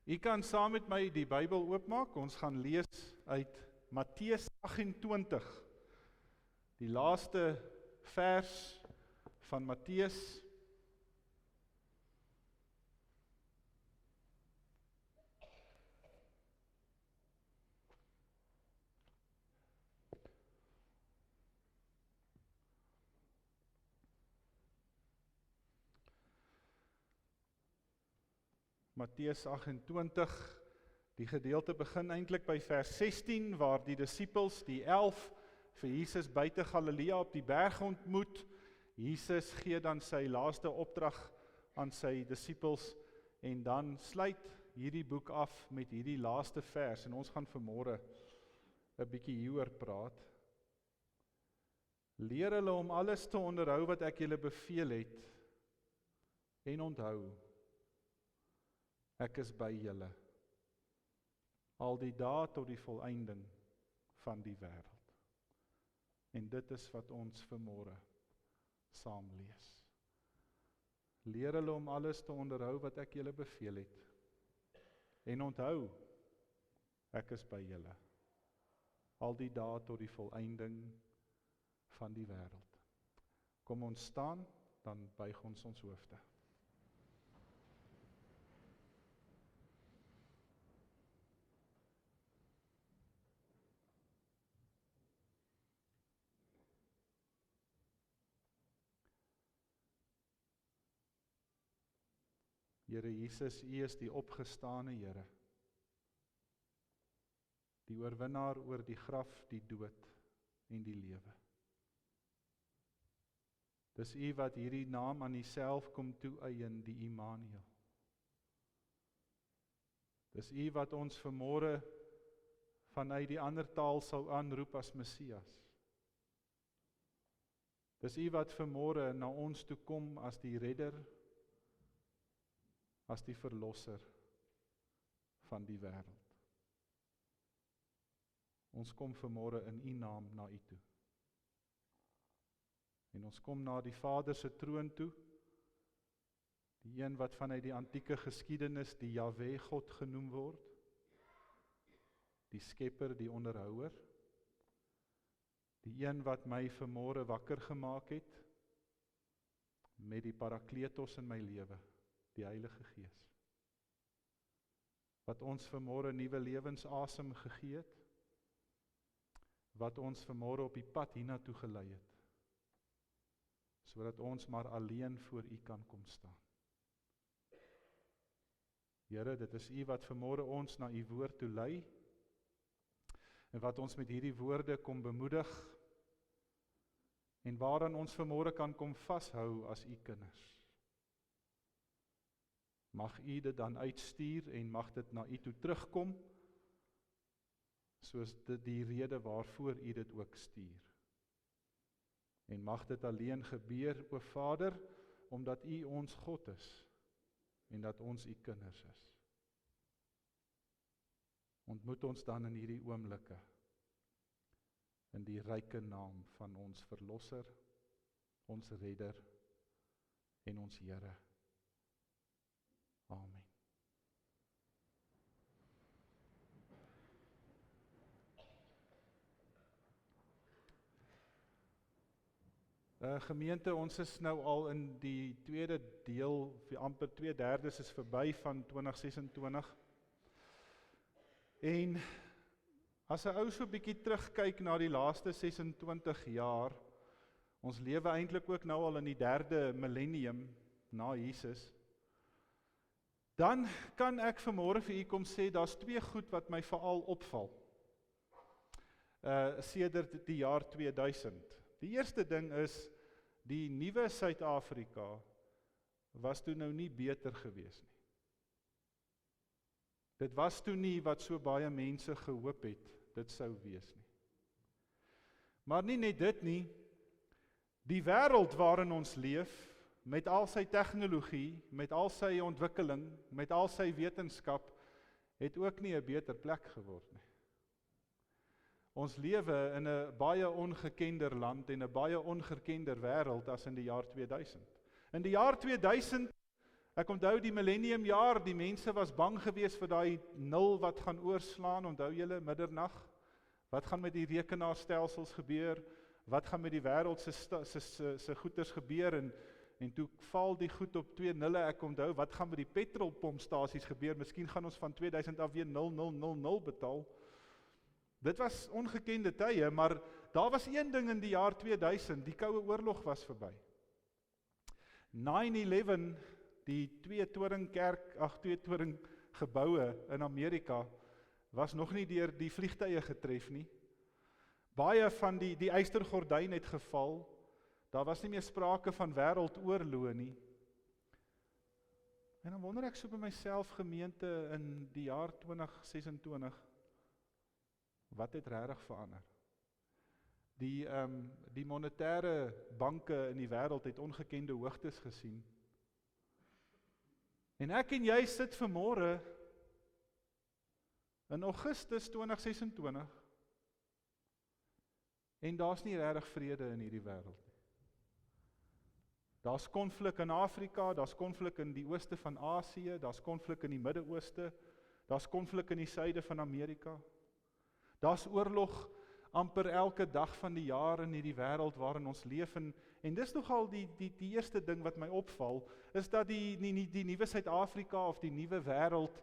U kan saam met my die Bybel oopmaak. Ons gaan lees uit Matteus 28. Die laaste vers van Matteus. Matteus 28, die gedeelte begin eintlik by vers 16, waar die disippels, die 11, vir Jesus buite Galilea op die berg ontmoet. Jesus gee dan sy laaste opdrag aan sy disippels, en dan sluit hierdie boek af met hierdie laaste vers, en ons gaan vanmôre 'n bietjie hieroor praat. Leer hulle om alles te onderhou wat ek julle beveel het, en onthou, ek is by julle, al die dae tot die volëinding van die wêreld. En dit is wat ons vanmôre saam lees. Leer hulle om alles te onderhou wat ek julle beveel het. En onthou, ek is by julle, al die dae tot die volëinding van die wêreld. Kom ons staan, dan buig ons hoofde. Here Jesus, U is die opgestane Here, die oorwinnaar oor die graf, die dood en die lewe. Dis U wat hierdie naam aan Uself kom toeëien, die Immanuel. Dis U wat ons vanmôre vanuit die ander taal sal aanroep as Messias. Dis U wat vanmôre na ons toe kom as die redder, as die verlosser van die wêreld. Ons kom vanmôre in U naam na U toe. En ons kom na die Vader se troon toe, die een wat vanuit die antieke geskiedenis die Jahwe God genoem word, die skepper, die onderhouer, die een wat my vanmôre wakker gemaak het, met die Parakletos in my lewe, die Heilige Gees, wat ons vanmôre nuwe lewensasem gegee het, wat ons vanmôre op die pad hiernatoe gelei het, sodat ons maar alleen voor U kan kom staan. Here, dit is U wat vanmôre ons na U woord toe lei, en wat ons met hierdie woorde kom bemoedig, en waaraan ons vanmôre kan kom vashou as U kinders. Mag U dit dan uitstuur en mag dit na U toe terugkom, soos dit die rede waarvoor U dit ook stuur. En mag dit alleen gebeur, o Vader, omdat U ons God is, en dat ons U kinders is. Ontmoet ons dan in hierdie oomblikke, in die ryke naam van ons Verlosser, ons Redder en ons Here. Amen. Gemeente, ons is nou al in die tweede deel, amper 2/3 is verby van 2026. En as 'n ou so 'n bietjie terugkyk na die laaste 26 jaar, ons lewe eintlik ook nou al in die 3de millennium na Jesus, dan kan ek vanmôre vir U kom sê, daar's 2 goed wat my veral opval, sedert die jaar 2000. Die eerste ding is, die nuwe Suid-Afrika was toe nou nie beter gewees nie. Dit was toe nie wat so baie mense gehoop het, dit sou wees nie. Maar nie net dit nie, die wêreld waarin ons leef, met al sy tegnologie, met al sy ontwikkeling, met al sy wetenskap, het ook nie 'n beter plek geword nie. Ons lewe in 'n baie ongekender land en 'n baie ongekender wêreld as in die jaar 2000. In die jaar 2000 Ek onthou die millenniumjaar, die mense was bang geweest vir daai 0 wat gaan oorslaan, onthou julle middernag? Wat gaan met die rekenaarstelsels gebeur? Wat gaan met die wêreld se goeders gebeur? En toe val die goed op 2 nulle, ek onthou, wat gaan met die petrolpompstasies gebeur? Miskien gaan ons van 2000 af weer 0000 betaal. Dit was ongekende tye, maar daar was een ding in die jaar 2000, die Koue Oorlog was verby. 9/11, die 2 toring geboue in Amerika, was nog nie deur die vliegtye getref nie. Baie van die ystergordyn het geval, daar was nie meer sprake van wêreldoorloë nie. En dan wonder ek so by myself, gemeente, in die jaar 2026, wat het regtig verander? Die monetêre banke in die wêreld het ongekende hoogtes gesien. En ek en jy sit vanmôre in Augustus 2026 en daar's nie regtig vrede in hierdie wêreld nie. Daar's konflik in Afrika, daar's konflik in die ooste van Asië, daar's konflik in die Midde-Ooste, daar's konflik in die suide van Amerika. Daar's oorlog amper elke dag van die jaar in hierdie wêreld waarin ons leef, en dis nogal die eerste ding wat my opval, is dat die nuwe Suid-Afrika of die nuwe wêreld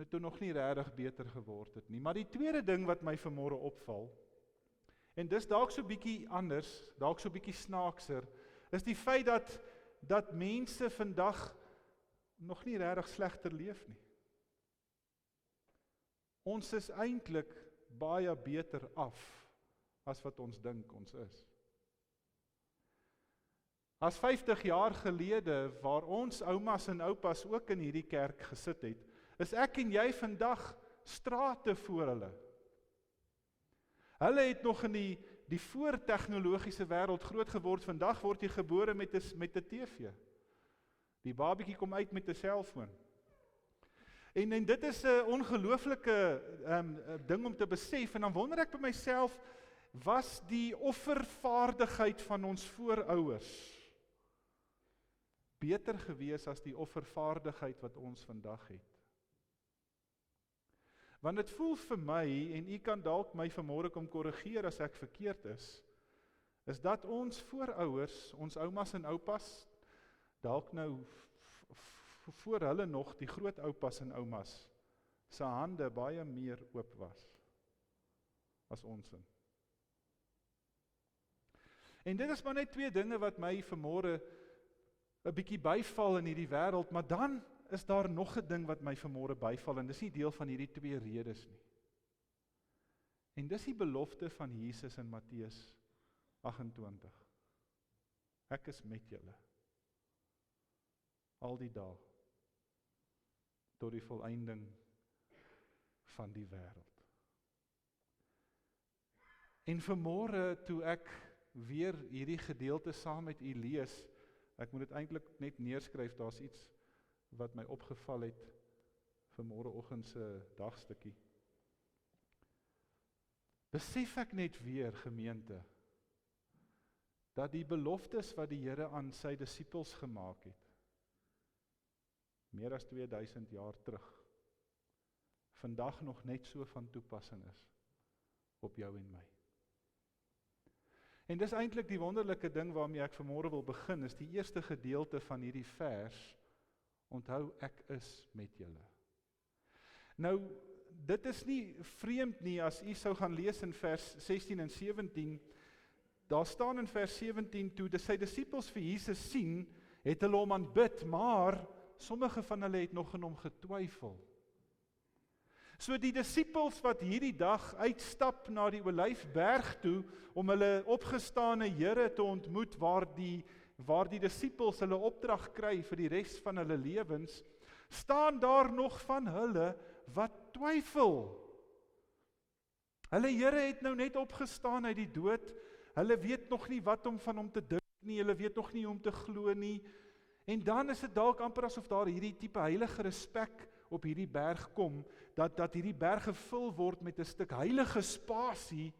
toe nog nie regtig beter geword het nie. Maar die tweede ding wat my vanmôre opval, en dis dalk so bietjie anders, dalk so bietjie snaakser, is die feit dat mense vandag nog nie regtig slegter leef nie. Ons is eintlik baie beter af as wat ons dink ons is. As 50 jaar gelede, waar ons oumas en oupas ook in hierdie kerk gesit het, is ek en jy vandag strate voor hulle. Hulle het nog in die voortegnologiese wêreld groot geword. Vandag word jy gebore met 'n TV. Die babietjie kom uit met 'n selfoon. En dit is 'n ongelooflike ding om te besef, en dan wonder ek by myself, was die offervaardigheid van ons voorouers beter gewees as die offervaardigheid wat ons vandag het? Want dit voel vir my, en u kan dalk my vanmôre kom korrigeer as ek verkeerd is dat ons voorouers, ons oumas en oupas, dalk nou voor hulle nog die grootoupas en oumas, se hande baie meer oop was as ons in. En dit is maar net 2 dinge wat my vanmôre 'n bietjie byval in hierdie wêreld, maar dan is daar nog 'n ding wat my vanmôre byval, en dis nie deel van hierdie 2 redes nie. En dis die belofte van Jesus in Matteus 28. Ek is met julle al die dae tot die volëinding van die wêreld. En vanmôre toe ek weer hierdie gedeelte saam met u lees, ek moet dit eintlik net neerskryf, daar's iets wat my opgeval het vanmôreoggend se dagstukkie. Besef ek net weer, gemeente, dat die beloftes wat die Here aan sy disippels gemaak het, meer as 2000 jaar terug, vandag nog net so van toepassing is op jou en my. En dis eintlik die wonderlike ding waarmee ek vanmôre wil begin, is die eerste gedeelte van hierdie vers, onthou, ek is met julle. Nou, dit is nie vreemd nie as u sou gaan lees in vers 16 en 17, daar staan in vers 17, toe sy disippels vir Jesus sien, het hulle hom aanbid, maar sommige van hulle het nog in hom getwyfel. So die disippels wat hierdie dag uitstap na die Olyfberg toe, om hulle opgestane Here te ontmoet, waar die disippels hulle opdrag kry vir die res van hulle lewens, staan daar nog van hulle wat twyfel. Hulle Here het nou net opgestaan uit die dood, hulle weet nog nie wat om van hom te dink nie, hulle weet nog nie hoe om te glo nie, en dan is dit dalk amper asof daar hierdie tipe heilige respek op hierdie berg kom, dat hierdie berg gevul word met 'n stuk heilige spasie,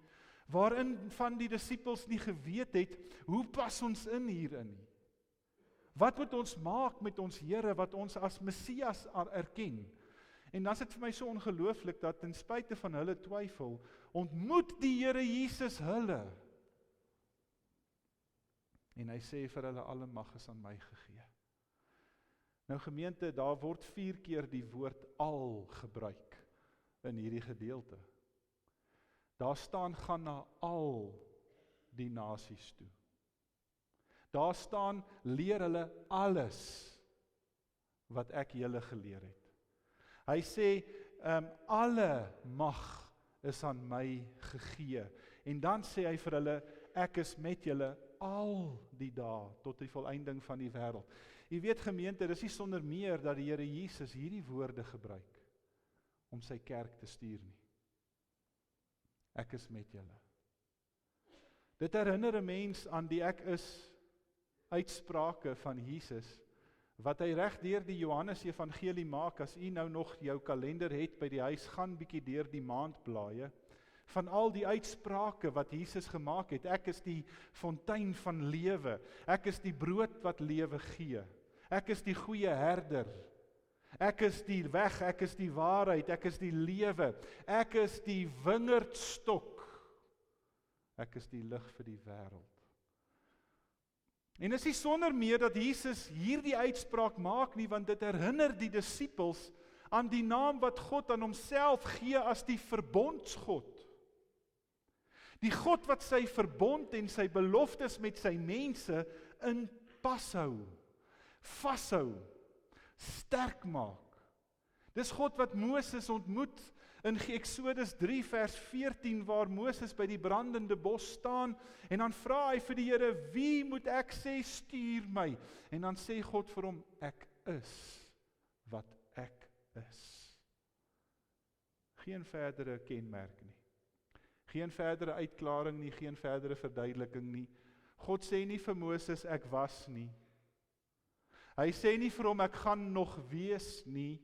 waarin van die disippels nie geweet het, hoe pas ons in hierin nie? Wat moet ons maak met ons Here wat ons as Messias erken? En dan is dit vir my so ongelooflik dat ten spyte van hulle twyfel, ontmoet die Here Jesus hulle. En hy sê vir hulle, alle mag is aan my gegee. Nou gemeente, daar word 4 keer die woord al gebruik in hierdie gedeelte. Daar staan, gaan na al die nasies toe. Daar staan, leer hulle alles wat ek julle geleer het. Hy sê, alle mag is aan my gegee. En dan sê hy vir hulle, ek is met julle al die dae tot die volëinding van die wêreld. Jy weet gemeente, dis nie sonder meer dat die Here Jesus hierdie woorde gebruik om sy kerk te stuur nie. Ek is met julle. Dit herinner 'n mens aan die ek is uitsprake van Jesus, wat hy reg deur die Johannes Evangelie maak. As u nou nog jou kalender het by die huis, gaan bietjie deur die maandblaaie, van al die uitsprake wat Jesus gemaak het. Ek is die fontein van lewe, ek is die brood wat lewe gee, ek is die goeie herder, ek is die weg, ek is die waarheid, ek is die lewe, ek is die wingerdstok, ek is die lig vir die wêreld. En is nie sonder meer dat Jesus hierdie uitspraak maak nie, want dit herinner die disippels aan die naam wat God aan homself gee as die verbondsgod. Die God wat sy verbond en sy beloftes met sy mense in pas hou, vashou, sterk maak. Dis God wat Moses ontmoet in Eksodus 3 vers 14, waar Moses by die brandende bos staan, en dan vra hy vir die Here, wie moet ek sê stuur my? En dan sê God vir hom, ek is wat ek is. Geen verdere kenmerk nie. Geen verdere uitklaring nie, geen verdere verduideliking nie. God sê nie vir Moses, ek was nie. Hy sê nie vir hom, ek gaan nog wees nie.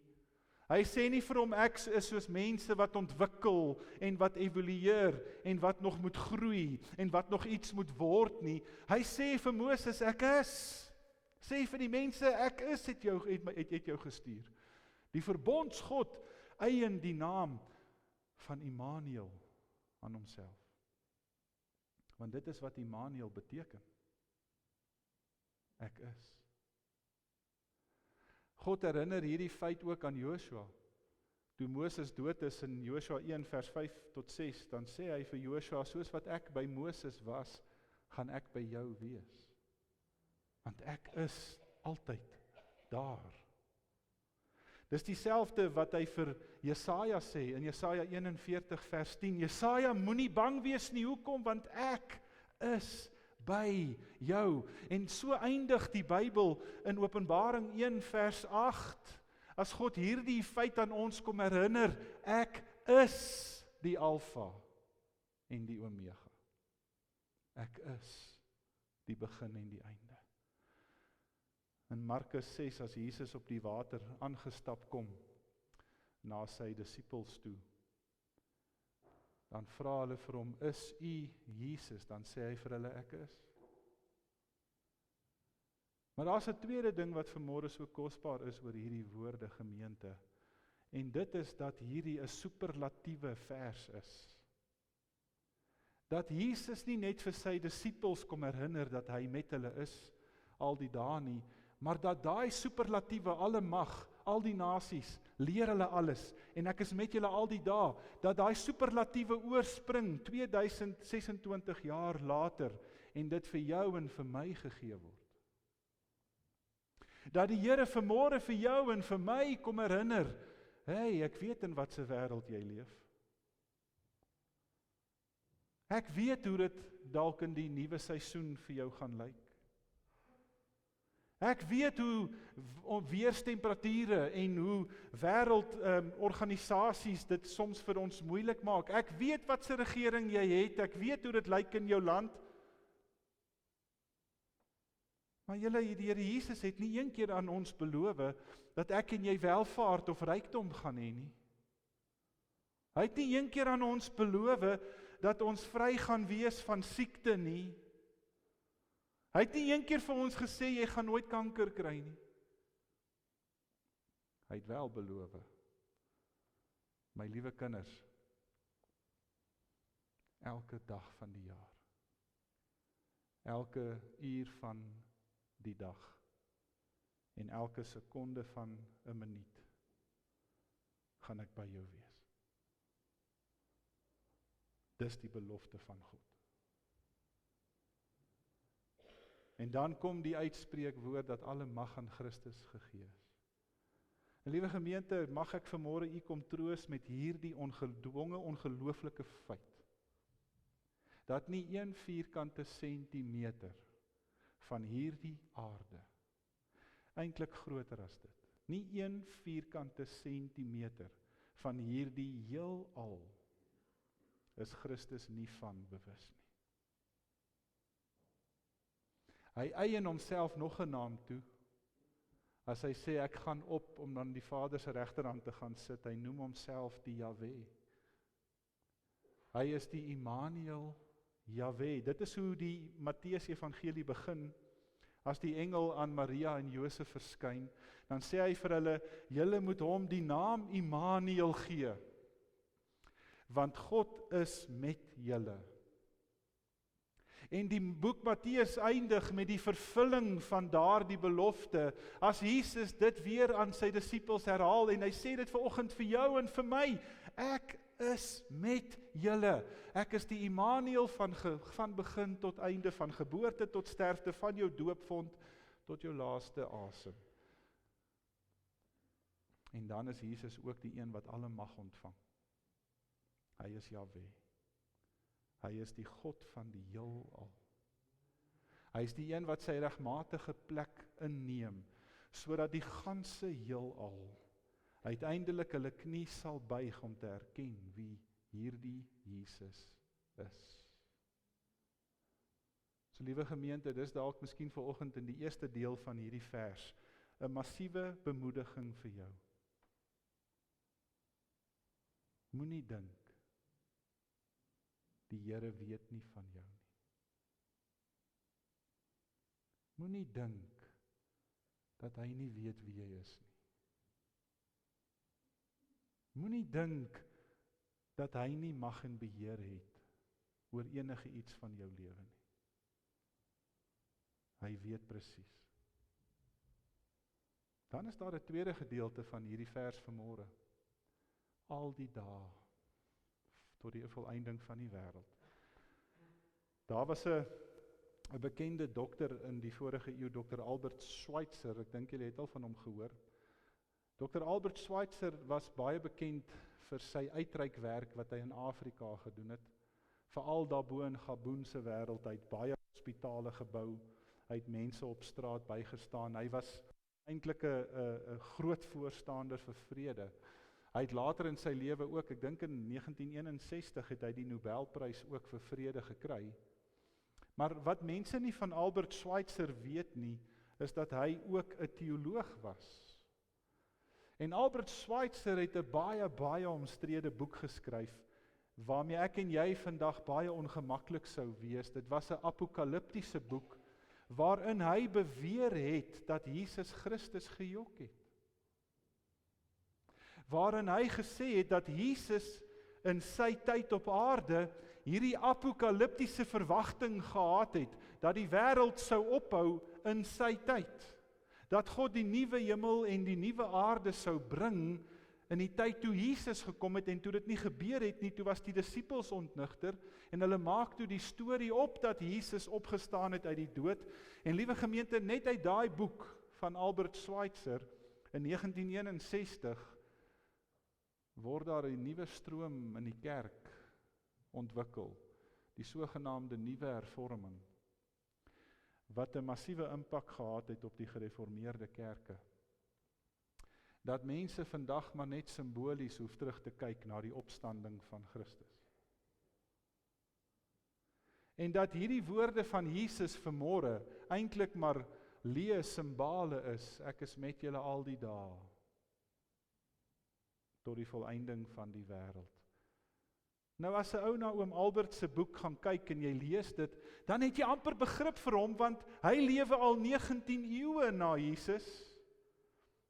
Hy sê nie vir hom, ek is soos mense wat ontwikkel en wat evolueer en wat nog moet groei en wat nog iets moet word nie. Hy sê vir Moses, ek is. Sê vir die mense, ek is, het jou gestuur. Die verbondsgod eien die naam van Immanuel aan homself. Want dit is wat Immanuel beteken. Ek is. God herinner hierdie feit ook aan Joshua. Toe Moses dood is in Joshua 1 vers 5 tot 6, dan sê hy vir Joshua, soos wat ek by Moses was, gaan ek by jou wees. Want ek is altyd daar. Dis dieselfde wat hy vir Jesaja sê, in Jesaja 41 vers 10, Jesaja, moenie bang wees nie, hoekom? Want ek is by jou. En so eindig die Bybel in Openbaring 1 vers 8, as God hierdie feit aan ons kom herinner, ek is die Alfa en die Omega. Ek is die begin en die einde. In Markus 6, as Jesus op die water aangestap kom, na sy disippels toe, dan vra hulle vir hom, is u Jesus? Dan sê hy vir hulle, ek is. Maar daar's 'n tweede ding wat vanmôre so kosbaar is oor hierdie woorde, gemeente. En dit is dat hierdie 'n superlatiewe vers is. Dat Jesus nie net vir sy disippels kom herinner dat hy met hulle is al die dae nie, maar dat daai superlatiewe, alle mag, al die nasies, leer hulle alles, en ek is met julle al die dae, dat daai superlatiewe oorspring 2026 jaar later, en dit vir jou en vir my gegee word. Dat die Here vanmôre vir jou en vir my kom herinner, hey, ek weet in wat se wêreld jy leef. Ek weet hoe dit dalk in die nuwe seisoen vir jou gaan lyk. Ek weet hoe weerstemperature en hoe wêreldorganisasies dit soms vir ons moeilik maak. Ek weet wat se regering jy het, ek weet hoe dit lyk in jou land. Maar die Here Jesus het nie een keer aan ons beloof dat ek en jy welvaart of rykdom gaan hê nie. Hy het nie een keer aan ons beloof dat ons vry gaan wees van siekte nie. Hy het nie een keer vir ons gesê, jy gaan nooit kanker kry nie. Hy het wel beloof, my liewe kinders, elke dag van die jaar, elke uur van die dag, en elke sekonde van 'n minuut, gaan ek by jou wees. Dis die belofte van God. En dan kom die uitspreekwoord dat alle mag aan Christus gegee is. En liewe gemeente, mag ek vanmôre u kom troos met hierdie ongedwonge, ongelooflike feit, dat nie 1 vierkante sentimeter van hierdie aarde, eintlik groter as dit, nie 1 vierkante sentimeter van hierdie heelal, is Christus nie van bewus nie. Hy eien homself nog 'n naam toe, as hy sê, ek gaan op om dan die Vader se regterhand te gaan sit, hy noem homself die Jahwe. Hy is die Immanuel Jahwe. Dit is hoe die Matteus Evangelie begin, as die engel aan Maria en Josef verskyn, dan sê hy vir hulle, julle moet hom die naam Immanuel gee, want God is met julle. En die boek Matteus eindig met die vervulling van daardie belofte, as Jesus dit weer aan sy disippels herhaal, en hy sê dit vanoggend vir jou en vir my, ek is met julle, ek is die Immanuel van begin tot einde, van geboorte tot sterfte, van jou doopvond tot jou laaste asem. En dan is Jesus ook die een wat alle mag ontvang. Hy is Jahwe. Hy is die God van die heelal. Hy is die een wat sy regmatige plek inneem, sodat die ganse heelal uiteindelik hulle knie sal buig om te erken wie hierdie Jesus is. So liewe gemeente, dis dalk miskien vanoggend in die eerste deel van hierdie vers 'n massiewe bemoediging vir jou. Moenie dink die Here weet nie van jou nie. Moenie dink dat hy nie weet wie jy is nie. Moenie dink dat hy nie mag en beheer het oor enige iets van jou lewe nie. Hy weet presies. Dan is daar 'n tweede gedeelte van hierdie vers vanmôre. Al die dae tot die volëinding van die wêreld. Daar was 'n bekende dokter in die vorige eeu, Dr. Albert Schweitzer, ek dink julle het al van hom gehoor. Dr. Albert Schweitzer was baie bekend vir sy uitreikwerk wat hy in Afrika gedoen het, veral daarbo in Gaboon se wêreld. Hy het baie hospitale gebou, hy het mense op straat bygestaan, hy was eintlik 'n groot voorstander vir vrede. Hy het later in sy lewe ook, ek dink in 1961 het hy die Nobelprys ook vir vrede gekry. Maar wat mense nie van Albert Schweitzer weet nie, is dat hy ook 'n teoloog was. En Albert Schweitzer het 'n baie omstrede boek geskryf, waarmee ek en jy vandag baie ongemaklik sou wees. Dit was 'n apokaliptiese boek, waarin hy beweer het dat Jesus Christus gejok het. Waarin hy gesê het dat Jesus in sy tyd op aarde hierdie apokaliptiese verwagting gehad het, dat die wêreld sou ophou in sy tyd. Dat God die nuwe hemel en die nuwe aarde sou bring in die tyd toe Jesus gekom het, en toe dit nie gebeur het nie, toe was die disippels ontnigter, en hulle maak toe die storie op dat Jesus opgestaan het uit die dood. En liewe gemeente, net uit daai boek van Albert Schweitzer in 1961 word daar 'n nuwe stroom in die kerk ontwikkel, die sogenaamde nuwe hervorming, wat 'n massiewe impak gehad het op die gereformeerde kerke. Dat mense vandag maar net simbolies hoef terug te kyk na die opstanding van Christus. En dat hierdie woorde van Jesus vanmôre eintlik maar leë simbole is, ek is met julle al die dae, tot die volëinding van die wêreld. Nou as 'n ou na oom Albert se boek gaan kyk en jy lees dit, dan het jy amper begrip vir hom, want hy lewe al 19 eeue na Jesus.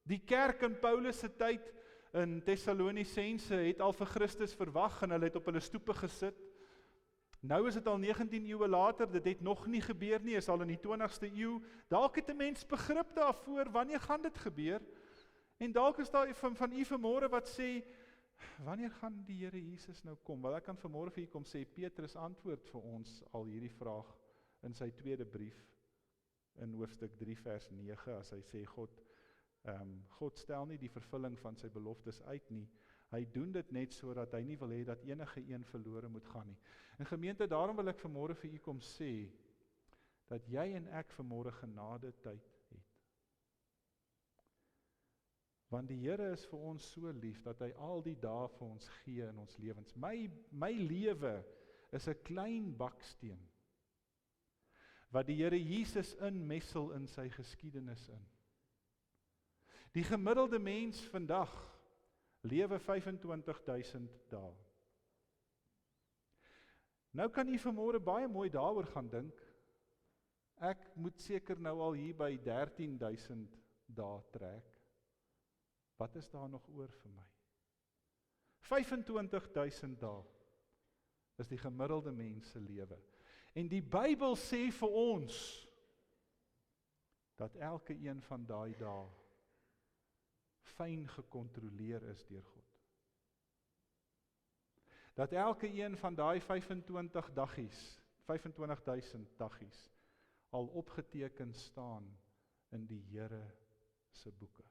Die kerk in Paulus se tyd in Tessalonisense het al vir Christus verwag en hulle het op hulle stoepe gesit. Nou is dit al 19 eeue later, dit het nog nie gebeur nie, is al in die 20ste eeu. Dalk het 'n mens begrip daarvoor, wanneer gaan dit gebeur? En dalk is daar van u vanmôre wat sê, wanneer gaan die Here Jesus nou kom? Wel, ek kan vanmôre vir u kom sê, Petrus antwoord vir ons al hierdie vraag in sy tweede brief, in hoofstuk 3 vers 9, as hy sê, God stel nie die vervulling van sy beloftes uit nie. Hy doen dit net sodat hy nie wil hê dat enige een verlore moet gaan nie. En gemeente, daarom wil ek vanmôre vir u kom sê, dat jy en ek vanmôre genade tyd het. Want die Here is vir ons so lief, dat hy al die dae vir ons gee in ons lewens. My lewe is 'n klein baksteen, wat die Here Jesus inmessel in sy geskiedenis in. Die gemiddelde mens vandag lewe 25.000 dae. Nou kan u vanmôre baie mooi daaroor gaan dink. Ek moet seker nou al hier by 13.000 dae trek. Wat is daar nog oor vir my? 25.000 dae is die gemiddelde mens se lewe. En die Bybel sê vir ons dat elke een van daai dae fyn gekontroleer is deur God. Dat elke een van daai 25.000 daggies al opgeteken staan in die Here se boeke.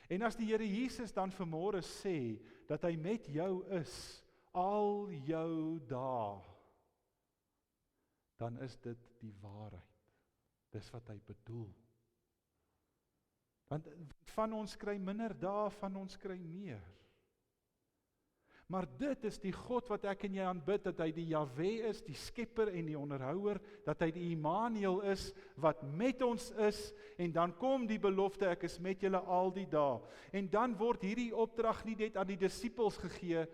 En as die Here Jesus dan vanmôre sê dat hy met jou is al jou dae, dan is dit die waarheid. Dis wat hy bedoel. Want van ons kry minder dae, van ons kry meer. Maar dit is die God wat ek en jy aanbid, dat hy die Jahwe is, die skepper en die onderhouer, dat hy die Immanuel is, wat met ons is, en dan kom die belofte, ek is met julle al die dae. En dan word hierdie opdrag nie net aan die disippels gegee,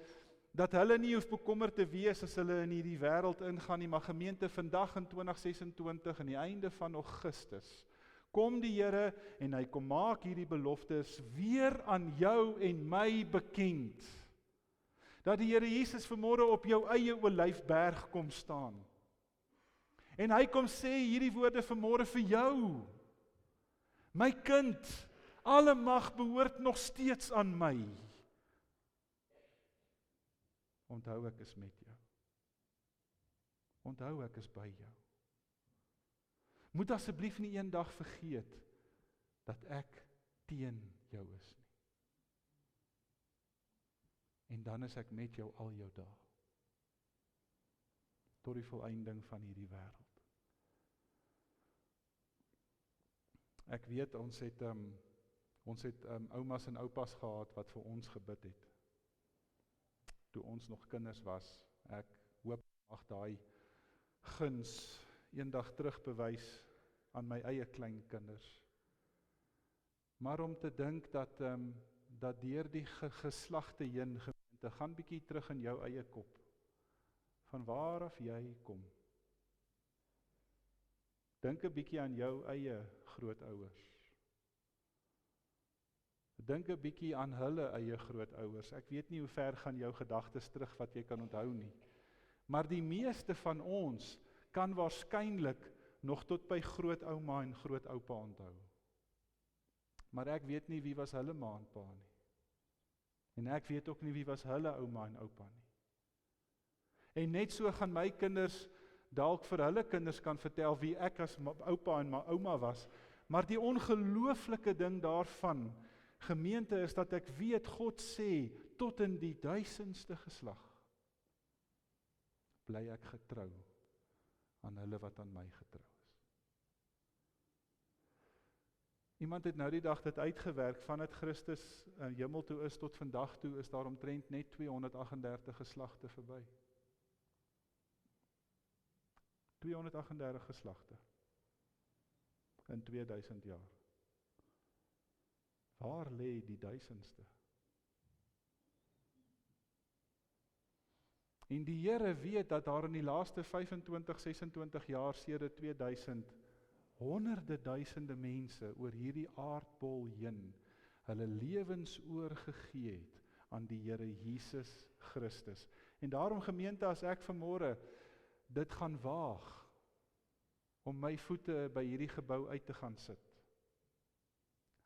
dat hulle nie hoef bekommerd te wees as hulle in hierdie wêreld ingaan nie, maar gemeente, vandag in 2026, in die einde van Augustus, kom die Here en hy kom maak hierdie beloftes weer aan jou en my bekend. Dat die Here Jesus vanmôre op jou eie olyfberg kom staan. En hy kom sê hierdie woorde vanmôre vir jou. My kind, alle mag behoort nog steeds aan my. Onthou, ek is met jou. Onthou, ek is by jou. Moet asseblief nie eendag vergeet dat ek teen jou is nie. En dan is ek met jou al jou dae. Tot die volëinding van hierdie wêreld. Ek weet ons het oumas en oupas gehad wat vir ons gebid het. Toe ons nog kinders was. Ek hoop mag daai guns eendag terugbewys aan my eie kleinkinders. Maar om te dink dat deur die geslagte heen gemeente, gaan bietjie terug in jou eie kop, van waar af jy kom. Dink 'n bietjie aan jou eie grootouers. Dink 'n bietjie aan hulle eie grootouers. Ek weet nie hoe ver gaan jou gedagtes terug wat jy kan onthou nie. Maar die meeste van ons kan waarskynlik nog tot by grootouma en grootoupa onthou. Maar ek weet nie wie was hulle ma en pa nie. En ek weet ook nie wie was hulle ouma en oupa nie. En net so gaan my kinders dalk vir hulle kinders kan vertel wie ek as oupa en ouma was. Maar die ongelooflike ding daarvan, gemeente, is dat ek weet God sê tot in die 1000ste geslag bly ek getrou aan hulle wat aan my getrou is. Iemand het nou die dag dit uitgewerk, van het Christus hemel toe is tot vandag toe, is daar omtrent net 238 geslagte verby. 238 geslagte in 2000 jaar. Waar lê die 1000ste? En die Here weet dat daar in die laaste 25, 26 jaar sedert 2000 honderde duisende mense oor hierdie aardbol heen hulle lewens oorgegee het aan die Here Jesus Christus. En daarom gemeente, as ek vanmôre dit gaan waag om my voete by hierdie gebou uit te gaan sit.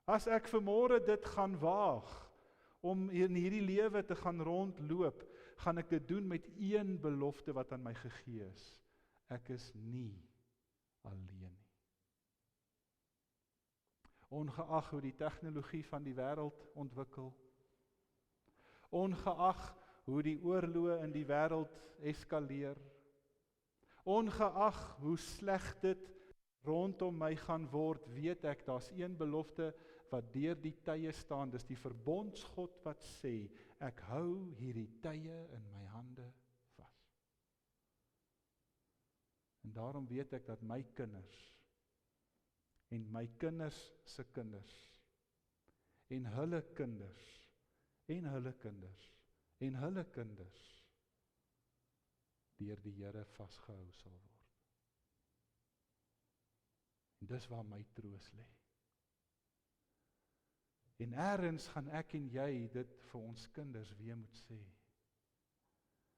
As ek vanmôre dit gaan waag om in hierdie lewe te gaan rondloop, gaan ek dit doen met een belofte wat aan my gegee is. Ek is nie alleen nie. Ongeag hoe die tegnologie van die wêreld ontwikkel, ongeag hoe die oorloë in die wêreld eskaleer, ongeag hoe sleg dit rondom my gaan word, weet ek, daar's een belofte wat deur die tye staan, dis die verbondsgod wat sê, ek hou hierdie tye in my hande vas. En daarom weet ek dat my kinders, en my kinders se kinders, en hulle kinders, en hulle kinders, en hulle kinders, deur die Here vasgehou sal word. En dis waar my troos lê. En ergens gaan ek en jy dit vir ons kinders weer moet sê,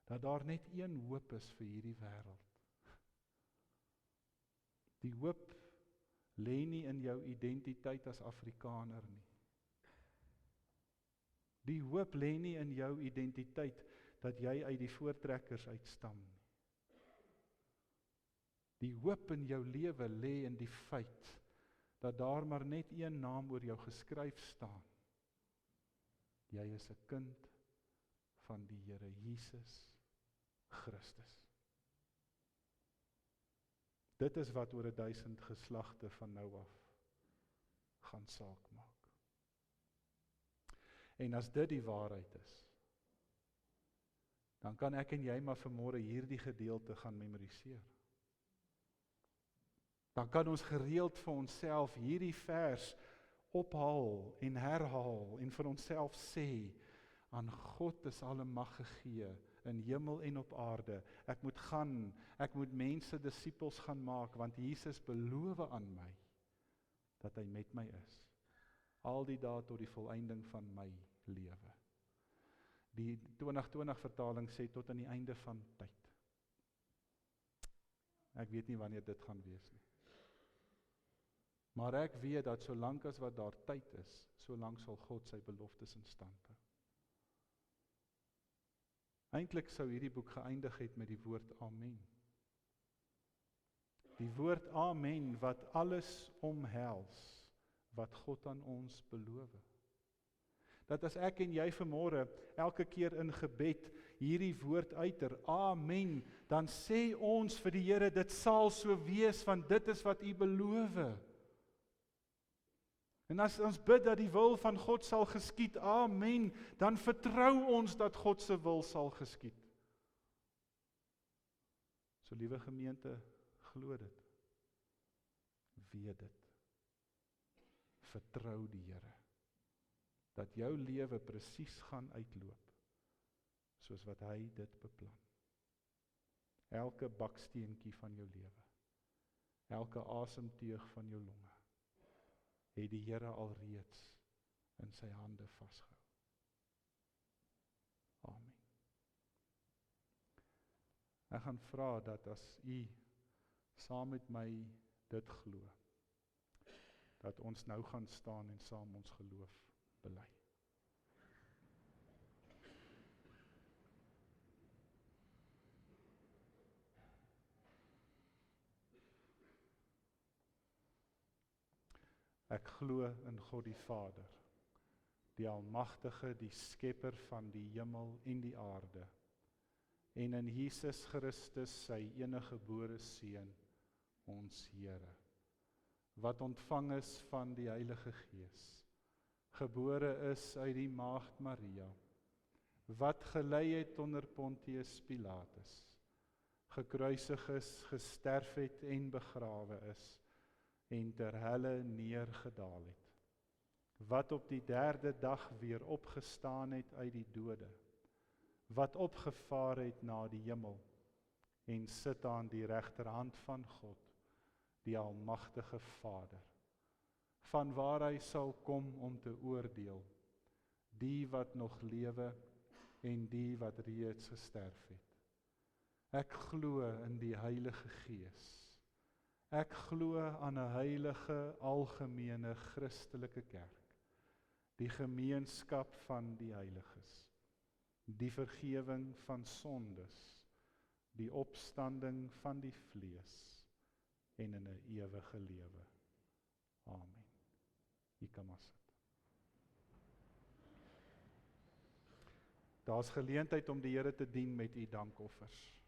dat daar net een hoop is vir hierdie wêreld. Die hoop lê nie in jou identiteit as Afrikaner nie. Die hoop lê nie in jou identiteit dat jy uit die voortrekkers uitstam nie. Die hoop in jou lewe lê in die feit dat daar maar net een naam oor jou geskryf staan. Jy is 'n kind van die Here Jesus Christus. Dit is wat oor 1000 geslagte van nou af gaan saak maak. En as dit die waarheid is, dan kan ek en jy maar vanmôre hierdie gedeelte gaan memoriseer. Dan kan ons gereeld vir onsself hierdie vers ophaal en herhaal en vir onsself sê, aan God is alle mag gegee in hemel en op aarde. Ek moet gaan, ek moet mense disippels gaan maak, want Jesus beloof aan my dat hy met my is. Al die dae tot die volëinding van my lewe. Die 2020 vertaling sê tot aan die einde van tyd. Ek weet nie wanneer dit gaan wees nie. Maar ek weet dat solank as wat daar tyd is, solank sal God sy beloftes in stand hou. Eintlik sou hierdie boek geëindig het met die woord Amen. Die woord Amen wat alles omhels, wat God aan ons beloof. Dat as ek en jy vanmôre elke keer in gebed hierdie woord uiter, Amen, dan sê ons vir die Here, dit sal so wees, want dit is wat U beloof. En as ons bid dat die wil van God sal geskied, Amen, dan vertrou ons dat God se wil sal geskied. So liewe gemeente, glo dit. Weet dit. Vertrou die Here. Dat jou lewe presies gaan uitloop, soos wat hy dit beplan. Elke baksteentjie van jou lewe, elke asemteug van jou longe, het die Here alreeds in sy hande vasgehou. Amen. Ek gaan vra dat as u saam met my dit glo, dat ons nou gaan staan en saam ons geloof bely. Ek glo in God die Vader, die Almagtige, die Skepper van die hemel en die aarde, en in Jesus Christus, sy eniggebore Seun, ons Here, wat ontvang is van die Heilige Gees, gebore is uit die Maagd Maria, wat gelei het onder Pontius Pilatus, gekruisig is, gesterf het en begrawe is, en ter helle neergedaal het, wat op die 3de dag weer opgestaan het uit die dode, wat opgevaar het na die hemel, en sit aan die regterhand van God, die almagtige Vader, van waar hy sal kom om te oordeel, die wat nog lewe, en die wat reeds gesterf het. Ek glo in die Heilige Gees. Ek glo aan 'n heilige, algemene, Christelike kerk, die gemeenskap van die heiliges, die vergewing van sondes, die opstanding van die vlees, en in 'n ewige lewe. Amen. U kan maar sit. Daar's geleentheid om die Here te dien met u dankoffers.